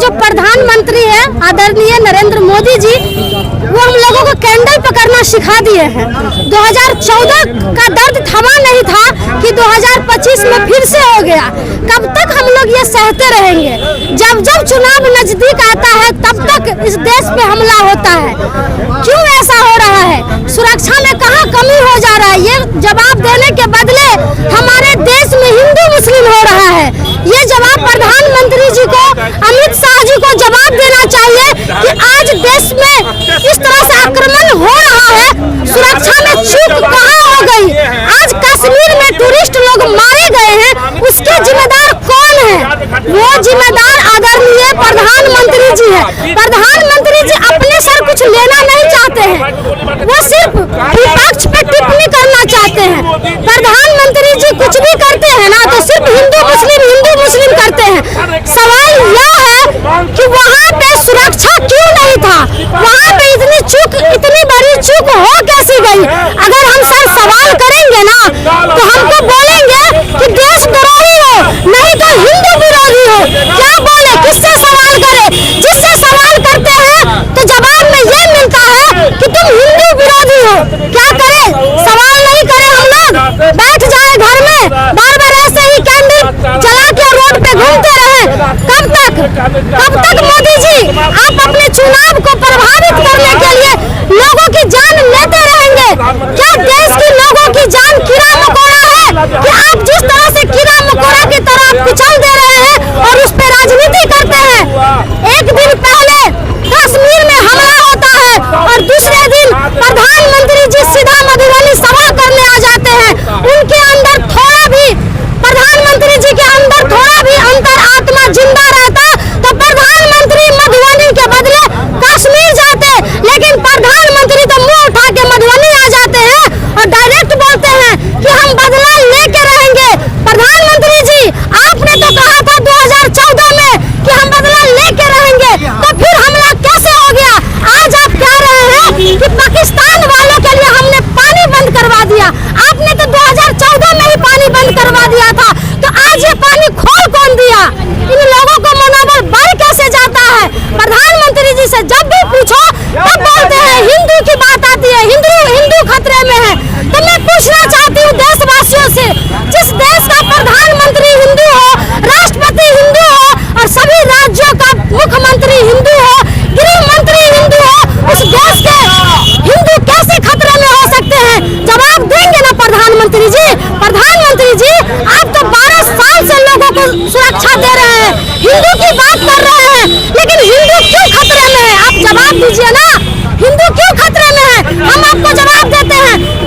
जो प्रधानमंत्री है आदरणीय नरेंद्र मोदी जी, वो हम लोगों को कैंडल पकड़ना सिखा दिए हैं। 2014 का दर्द थमा नहीं था कि 2025 में फिर से हो गया। कब तक हम लोग ये सहते रहेंगे? जब जब चुनाव नजदीक आता है तब तक इस देश पे हमला होता है। क्यों ऐसा हो रहा है? सुरक्षा में कहाँ कमी हो जा रहा है? ये जवाब देने के बदले हमारे देश में हिंदू मुस्लिम हो रहा है। ये जवाब प्रधानमंत्री जी को, अमित शाह जी को जवाब देना चाहिए कि आज देश में इस तरह से आक्रमण हो रहा है, सुरक्षा में चूक कहाँ हो गई? आज कश्मीर में टूरिस्ट लोग मारे गए हैं, उसके जिम्मेदार कौन है? वो जिम्मेदार आदरणीय प्रधानमंत्री जी है। प्रधानमंत्री जी अपने सर कुछ लेना नहीं चाहते हैं, वो सिर्फ विपक्ष पे टिप्पणी करना चाहते हैं। प्रधानमंत्री जी कुछ भी करते हैं ना तो सिर्फ हिंदू मुस्लिम करते हैं। सवाल यह है कि वहाँ पे सुरक्षा क्यों नहीं था? वहाँ पे इतनी बड़ी चूक हो कैसे गई? अगर हम सर सवाल करेंगे ना तो हमको बोलेंगे कि देशद्रोही हो, नहीं तो हिंदू विरोधी हो। क्या बोले, किससे सवाल करे? जिससे सवाल करते हैं तो जवाब में ये मिलता है कि तुम हिंदू विरोधी हो। क्या करे? सवाल नहीं करे, हम लोग बैठ जाए घर में, बार बार ऐसे ही कैंडल जला के रोड पे घूमते रहे। कब तक मोदी जी आप अपने चुनाव को प्रभावित करने के लिए लोगों की जान लेते रहेंगे? क्या देश के लोगों की जान कीड़ा मकोड़ा है कि आप जिस तरह से कीड़ा मकोड़ा की तरह कुचल दे रहे हैं और उस पर राजनीति करते हैं? एक दिन पहले कश्मीर में हमला होता है और दूसरे दिन प्रधानमंत्री जी सीधा मधुबनी सभा करने आ जाते हैं। उनके अंदर थोड़ा भी, प्रधानमंत्री जी के अंदर थोड़ा भी अंतर आत्मा जिंदा रहता तो प्रधानमंत्री मधुबनी के बदले कश्मीर जाते, लेकिन प्रधानमंत्री तो मुंह उठा के मधुबनी आ जाते हैं और डायरेक्ट बोलते हैं कि हम बदला लेके रहेंगे। प्रधानमंत्री जी आपने तो कहा था 2014 में कि हम बदला लेके रहेंगे, तो फिर हमला कैसे हो गया? आज आप कह रहे हैं कि पाकिस्तान वालों के लिए हमने पानी बंद करवा दिया। आपने तो 2014 में ही पानी बंद करवा दिया था, तो आज ये पानी खोल कौन दिया? इन लोगों को मनोबल बढ़ कैसे जाता है? प्रधानमंत्री जी से जब भी पूछो तब बोलते हैं हिंदू की बात आती है, हिंदू खतरे में है। तो मैं पूछना चाहती हूँ देशवासियों से, जिस देश का प्रधानमंत्री हिंदू हो, राष्ट्रपति हिंदू हो और सभी राज्यों का मुख्यमंत्री हिंदू हो, गृह मंत्री हिंदू हो, उस देश के हिंदू कैसे खतरे में हो सकते हैं? जवाब देंगे ना प्रधानमंत्री जी? प्रधानमंत्री जी आप तो 12 साल से लोगों को सुरक्षा दे रहे हैं, हिंदू की बात कर रहे हैं, लेकिन हिंदू क्यों खतरे में है? आप जवाब दीजिए ना, हिंदू क्यों खतरे में है? हम आपको जवाब देते हैं।